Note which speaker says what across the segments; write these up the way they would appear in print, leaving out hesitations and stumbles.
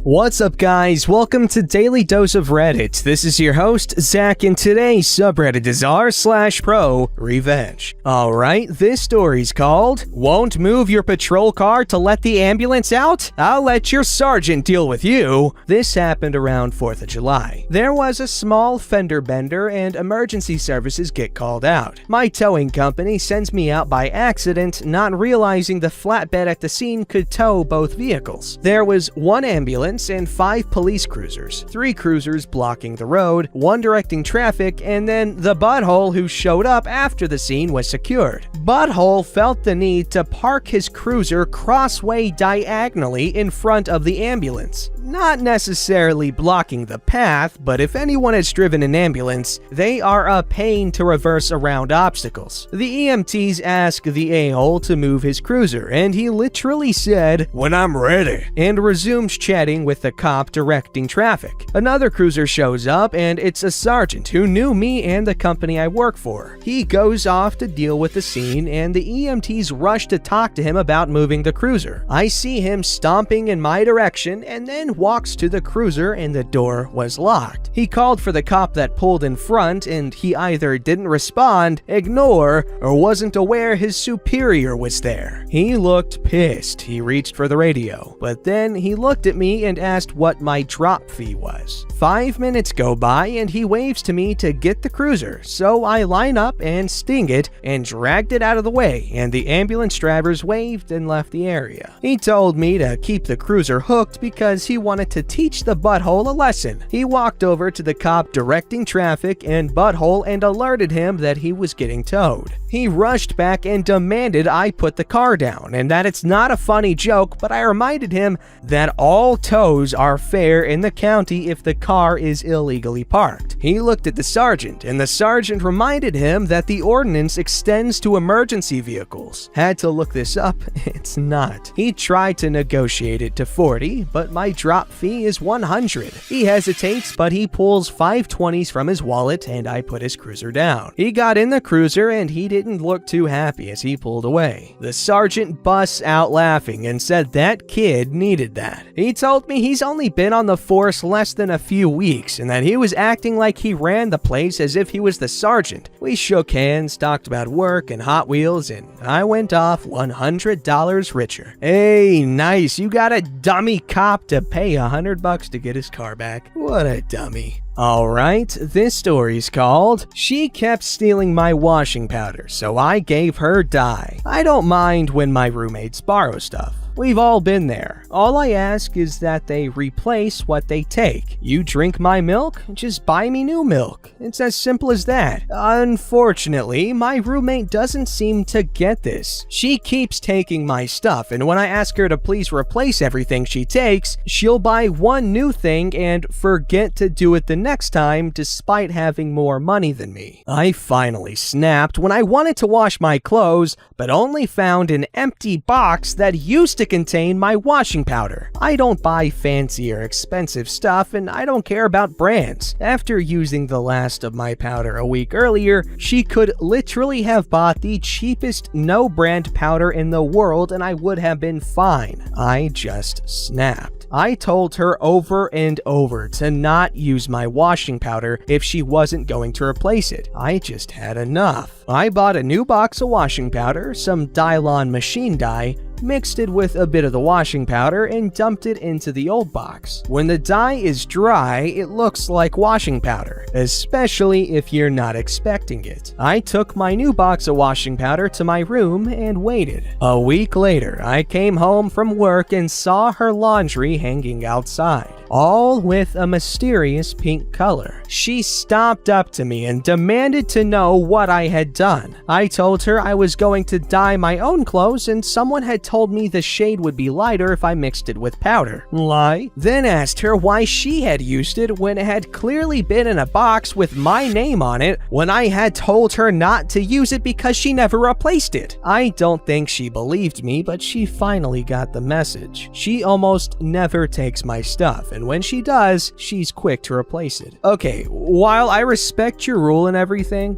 Speaker 1: What's up, guys? Welcome to Daily Dose of Reddit. This is your host, Zach, and today's subreddit is r/ProRevenge. Alright, this story's called, "Won't move your patrol car to let the ambulance out? I'll let your sergeant deal with you." This happened around 4th of July. There was a small fender bender and emergency services get called out. My towing company sends me out by accident, not realizing the flatbed at the scene could tow both vehicles. There was one ambulance and 5 police cruisers, 3 cruisers blocking the road, 1 directing traffic, and then the butthole who showed up after the scene was secured. Butthole felt the need to park his cruiser crossway diagonally in front of the ambulance. Not necessarily blocking the path, but if anyone has driven an ambulance, they are a pain to reverse around obstacles. The EMTs asked the a-hole to move his cruiser, and he literally said, "When I'm ready," and resumed chatting with the cop directing traffic. Another cruiser shows up, and it's a sergeant who knew me and the company I work for. He goes off to deal with the scene, and the EMTs rush to talk to him about moving the cruiser. I see him stomping in my direction, and then walks to the cruiser, and the door was locked. He called for the cop that pulled in front, and he either didn't respond, ignore, or wasn't aware his superior was there. He looked pissed. He reached for the radio, but then he looked at me and asked what my drop fee was. 5 minutes go by, and he waves to me to get the cruiser, so I line up and sting it and dragged it out of the way, and the ambulance drivers waved and left the area. He told me to keep the cruiser hooked because he wanted to teach the butthole a lesson. He walked over to the cop directing traffic and butthole and alerted him that he was getting towed. He rushed back and demanded I put the car down and that it's not a funny joke, but I reminded him that all tows are fair in the county if the car is illegally parked. He looked at the sergeant, and the sergeant reminded him that the ordinance extends to emergency vehicles. Had to look this up, it's not. He tried to negotiate it to 40, but my drop fee is 100. He hesitates, but he pulls 520s from his wallet, and I put his cruiser down. He got in the cruiser, and he didn't look too happy as he pulled away. The sergeant busts out laughing and said that kid needed that. He told me he's only been on the force less than a few weeks, and that he was acting like he ran the place as if he was the sergeant. We shook hands, talked about work and Hot Wheels, and I went off $100 richer. Hey, nice, you got a dummy cop to pay $100 to get his car back. What a dummy. Alright, this story's called, "She kept stealing my washing powder, so I gave her dye." I don't mind when my roommates borrow stuff. We've all been there. All I ask is that they replace what they take. You drink my milk? Just buy me new milk. It's as simple as that. Unfortunately, my roommate doesn't seem to get this. She keeps taking my stuff, and when I ask her to please replace everything she takes, she'll buy one new thing and forget to do it the next time despite having more money than me. I finally snapped when I wanted to wash my clothes, but only found an empty box that used to contain my washing powder. I don't buy fancy or expensive stuff, and I don't care about brands. After using the last of my powder a week earlier, she could literally have bought the cheapest no-brand powder in the world and I would have been fine. I just snapped. I told her over and over to not use my washing powder if she wasn't going to replace it. I just had enough. I bought a new box of washing powder, some Dylon machine dye, mixed it with a bit of the washing powder, and dumped it into the old box. When the dye is dry, it looks like washing powder, especially if you're not expecting it. I took my new box of washing powder to my room and waited. A week later, I came home from work and saw her laundry hanging outside, all with a mysterious pink color. She stomped up to me and demanded to know what I had done. I told her I was going to dye my own clothes and someone had told me the shade would be lighter if I mixed it with powder. Lie. Then asked her why she had used it when it had clearly been in a box with my name on it when I had told her not to use it because she never replaced it. I don't think she believed me, but she finally got the message. She almost never takes my stuff, and when she does, she's quick to replace it. Okay, while I respect your rule and everything,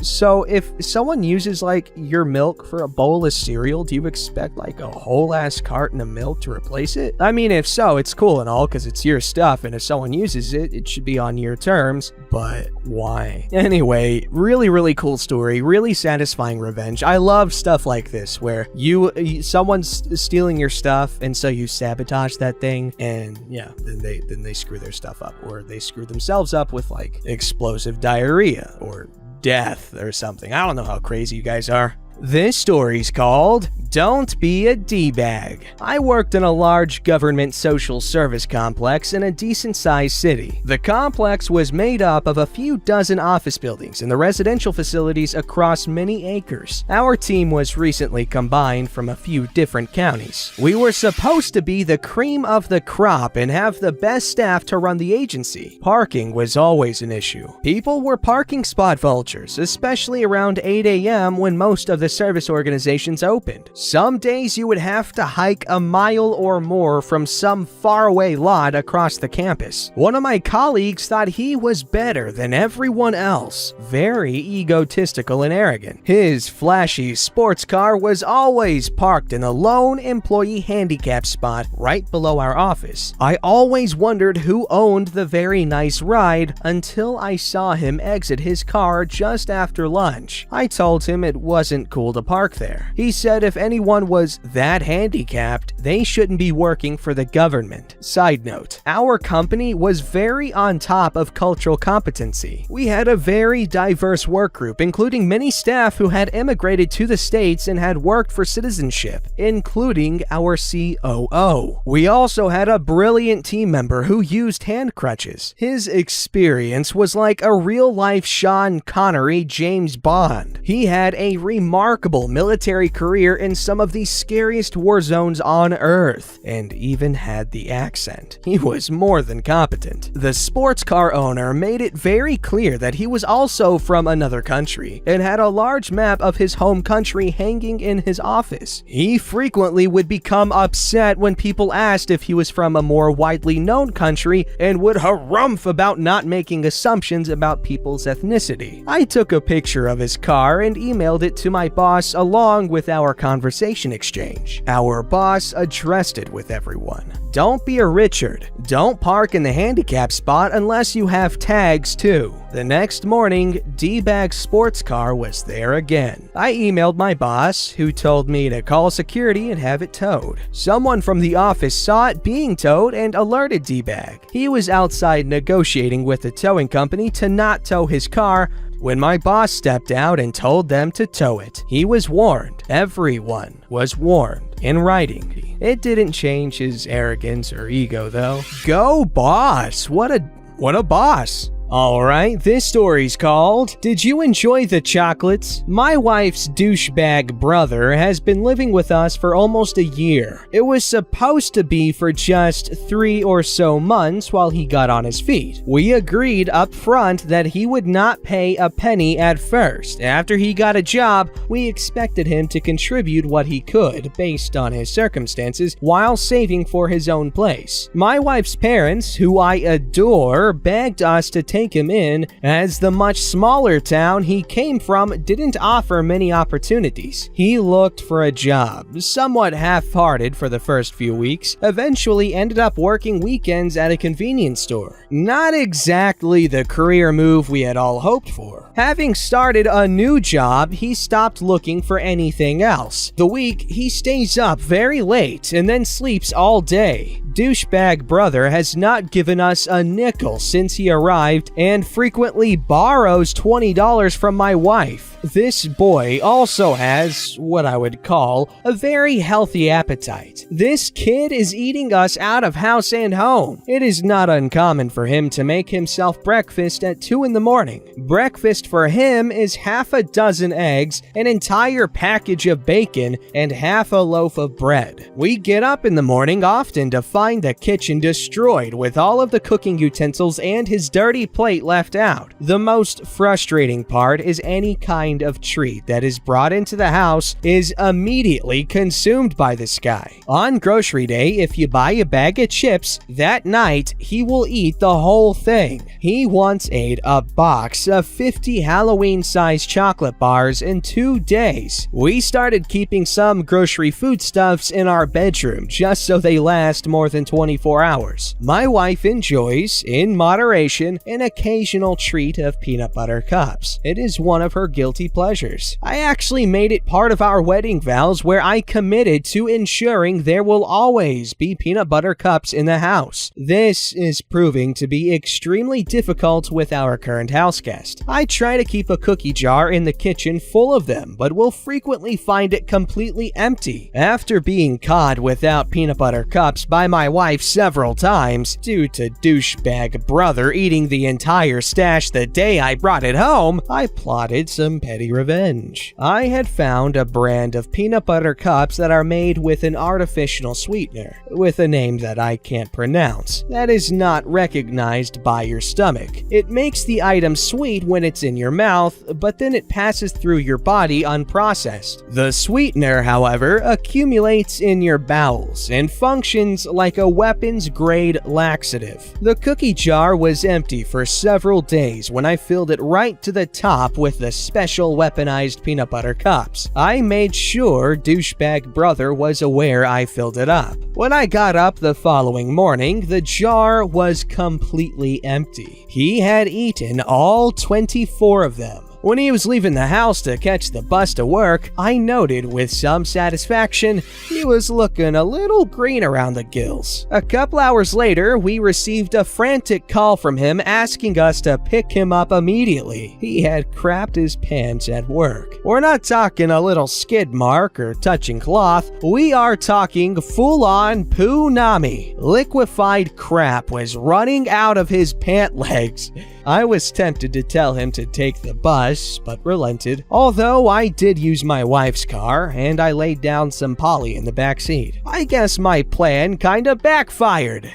Speaker 1: So if someone uses like your milk for a bowl of cereal, do you expect like a whole ass carton of milk to replace it? I mean, if so, it's cool and all because it's your stuff, and if someone uses it, it should be on your terms, but why? Anyway, really cool story, really satisfying revenge. I love stuff like this where someone's stealing your stuff and so you sabotage that thing, and yeah, then they screw their stuff up, or they screw themselves up with like explosive diarrhea or death or something. I don't know how crazy you guys are. This story's called Don't Be a D-Bag. I worked in a large government social service complex in a decent-sized city. The complex was made up of a few dozen office buildings and the residential facilities across many acres. Our team was recently combined from a few different counties. We were supposed to be the cream of the crop and have the best staff to run the agency. Parking was always an issue. People were parking spot vultures, especially around 8 a.m. when most of the service organizations opened. Some days you would have to hike a mile or more from some faraway lot across the campus. One of my colleagues thought he was better than everyone else. Very egotistical and arrogant. His flashy sports car was always parked in a lone employee handicap spot right below our office. I always wondered who owned the very nice ride until I saw him exit his car just after lunch. I told him it wasn't cool to park there. He said if anyone was that handicapped, they shouldn't be working for the government. Side note, our company was very on top of cultural competency. We had a very diverse work group, including many staff who had immigrated to the States and had worked for citizenship, including our COO. We also had a brilliant team member who used hand crutches. His experience was like a real-life Sean Connery James Bond. He had a remarkable military career in some of the scariest war zones on Earth, and even had the accent. He was more than competent. The sports car owner made it very clear that he was also from another country, and had a large map of his home country hanging in his office. He frequently would become upset when people asked if he was from a more widely known country, and would harumph about not making assumptions about people's ethnicity. I took a picture of his car and emailed it to my boss along with our conversation exchange. Our boss addressed it with everyone. Don't be a Richard. Don't park in the handicap spot unless you have tags too. The next morning, D-Bag's sports car was there again. I emailed my boss, who told me to call security and have it towed. Someone from the office saw it being towed and alerted D-Bag. He was outside negotiating with the towing company to not tow his car when my boss stepped out and told them to tow it. He was warned. Everyone was warned in writing. It didn't change his arrogance or ego though. Go boss! What a boss! Alright, this story's called Did You Enjoy the Chocolates? My wife's douchebag brother has been living with us for almost a year. It was supposed to be for just 3 or so months while he got on his feet. We agreed up front that he would not pay a penny at first. After he got a job, we expected him to contribute what he could based on his circumstances while saving for his own place. My wife's parents, who I adore, begged us to take him in, as the much smaller town he came from didn't offer many opportunities. He looked for a job, somewhat half-hearted for the first few weeks, eventually ended up working weekends at a convenience store. Not exactly the career move we had all hoped for. Having started a new job, he stopped looking for anything else. The week, he stays up very late and then sleeps all day. Douchebag brother has not given us a nickel since he arrived and frequently borrows $20 from my wife. This boy also has what I would call a very healthy appetite. This kid is eating us out of house and home. It is not uncommon for him to make himself breakfast at 2 in the morning. Breakfast for him is half a dozen eggs, an entire package of bacon, and half a loaf of bread. We get up in the morning often to find the kitchen destroyed with all of the cooking utensils and his dirty plate left out. The most frustrating part is any kind kind of treat that is brought into the house is immediately consumed by this guy. On grocery day, if you buy a bag of chips, that night he will eat the whole thing. He once ate a box of 50 Halloween-sized chocolate bars in 2 days. We started keeping some grocery foodstuffs in our bedroom just so they last more than 24 hours. My wife enjoys, in moderation, an occasional treat of peanut butter cups. It is one of her guilty pleasures. I actually made it part of our wedding vows where I committed to ensuring there will always be peanut butter cups in the house. This is proving to be extremely difficult with our current house guest. I try to keep a cookie jar in the kitchen full of them, but will frequently find it completely empty. After being caught without peanut butter cups by my wife several times due to douchebag brother eating the entire stash the day I brought it home, I plotted some petty revenge. I had found a brand of peanut butter cups that are made with an artificial sweetener, with a name that I can't pronounce, that is not recognized by your stomach. It makes the item sweet when it's in your mouth, but then it passes through your body unprocessed. The sweetener, however, accumulates in your bowels and functions like a weapons-grade laxative. The cookie jar was empty for several days when I filled it right to the top with the special weaponized peanut butter cups. I made sure douchebag brother was aware I filled it up. When I got up the following morning, the jar was completely empty. He had eaten all 24 of them. When he was leaving the house to catch the bus to work, I noted with some satisfaction he was looking a little green around the gills. A couple hours later, we received a frantic call from him asking us to pick him up immediately. He had crapped his pants at work. We're not talking a little skid mark or touching cloth. We are talking full-on poo-nami. Liquefied crap was running out of his pant legs. I was tempted to tell him to take the bus, but relented. Although I did use my wife's car, and I laid down some Polly in the back seat. I guess my plan kinda backfired.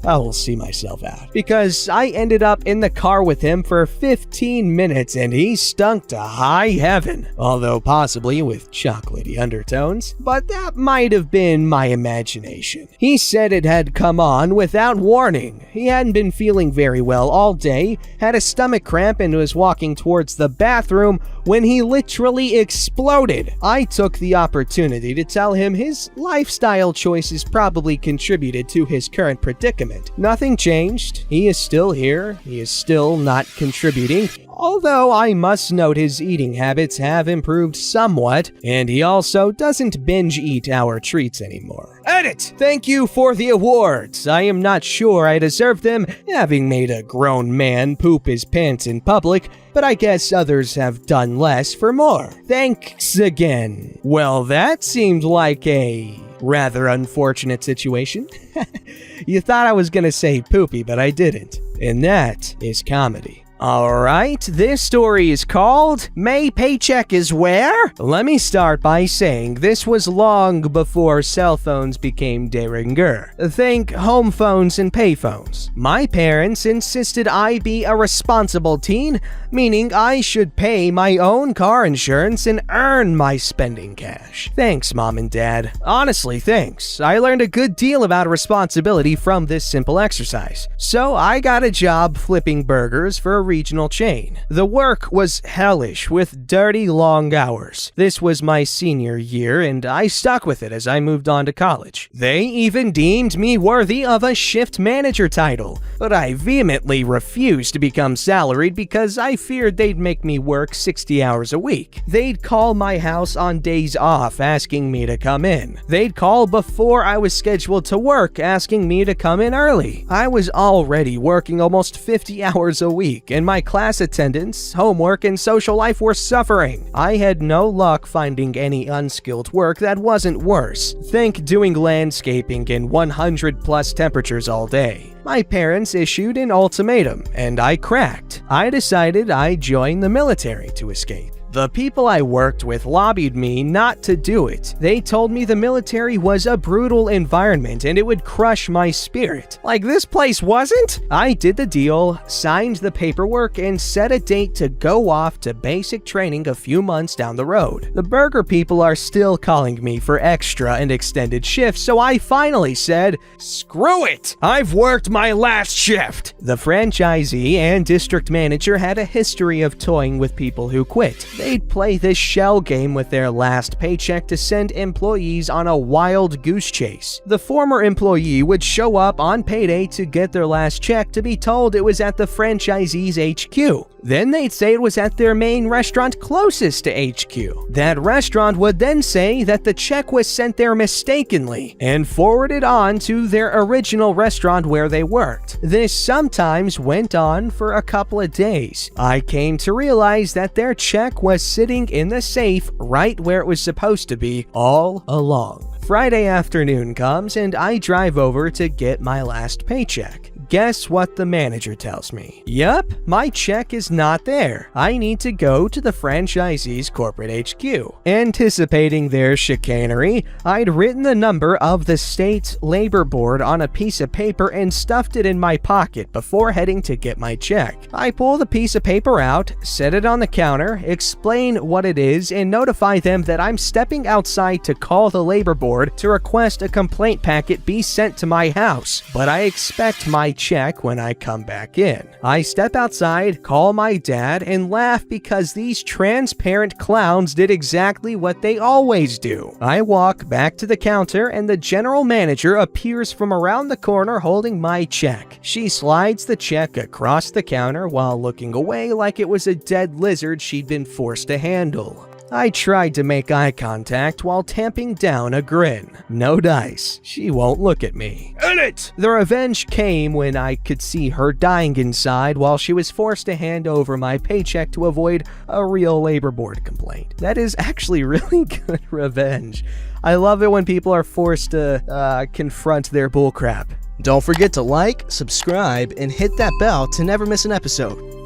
Speaker 1: I will see myself out. Because I ended up in the car with him for 15 minutes and he stunk to high heaven. Although possibly with chocolatey undertones. But that might have been my imagination. He said it had come on without warning. He hadn't been feeling very well all day, had a stomach cramp and was walking towards the bathroom when he literally exploded. I took the opportunity to tell him his lifestyle choices probably contributed to his current predicament. Nothing changed. He is still here. He is still not contributing. Although I must note his eating habits have improved somewhat, and he also doesn't binge eat our treats anymore. Edit! Thank you for the awards. I am not sure I deserve them, having made a grown man poop his pants in public, but I guess others have done less for more. Thanks again. Well, that seemed like a rather unfortunate situation. You thought I was gonna say poopy, but I didn't. And that is comedy. Alright, this story is called May Paycheck is Where? Let me start by saying this was long before cell phones became de rigueur. Think home phones and payphones. My parents insisted I be a responsible teen, meaning I should pay my own car insurance and earn my spending cash. Thanks, Mom and Dad. Honestly, thanks. I learned a good deal about responsibility from this simple exercise. So I got a job flipping burgers for a regional chain. The work was hellish with dirty long hours. This was my senior year and I stuck with it as I moved on to college. They even deemed me worthy of a shift manager title, but I vehemently refused to become salaried because I feared they'd make me work 60 hours a week. They'd call my house on days off asking me to come in. They'd call before I was scheduled to work asking me to come in early. I was already working almost 50 hours a week and my class attendance, homework, and social life were suffering. I had no luck finding any unskilled work that wasn't worse. Think doing landscaping in 100+ temperatures all day. My parents issued an ultimatum, and I cracked. I decided I'd join the military to escape. The people I worked with lobbied me not to do it. They told me the military was a brutal environment and it would crush my spirit. Like this place wasn't? I did the deal, signed the paperwork, and set a date to go off to basic training a few months down the road. The burger people are still calling me for extra and extended shifts, so I finally said, "Screw it! I've worked my last shift." The franchisee and district manager had a history of toying with people who quit. They'd play this shell game with their last paycheck to send employees on a wild goose chase. The former employee would show up on payday to get their last check to be told it was at the franchisee's HQ. Then they'd say it was at their main restaurant closest to HQ. That restaurant would then say that the check was sent there mistakenly and forwarded on to their original restaurant where they worked. This sometimes went on for a couple of days. I came to realize that their check was sitting in the safe right where it was supposed to be all along. Friday afternoon comes and I drive over to get my last paycheck. Guess what the manager tells me? Yup, my check is not there. I need to go to the franchisee's corporate HQ. Anticipating their chicanery, I'd written the number of the state labor board on a piece of paper and stuffed it in my pocket before heading to get my check. I pull the piece of paper out, set it on the counter, explain what it is, and notify them that I'm stepping outside to call the labor board to request a complaint packet be sent to my house, but I expect my check when I come back in. I step outside, call my dad, and laugh because these transparent clowns did exactly what they always do. I walk back to the counter and the general manager appears from around the corner holding my check. She slides the check across the counter while looking away like it was a dead lizard she'd been forced to handle. I tried to make eye contact while tamping down a grin. No dice. She won't look at me. Edit! The revenge came when I could see her dying inside while she was forced to hand over my paycheck to avoid a real labor board complaint. That is actually really good revenge. I love it when people are forced to confront their bullcrap.
Speaker 2: Don't forget to like, subscribe, and hit that bell to never miss an episode.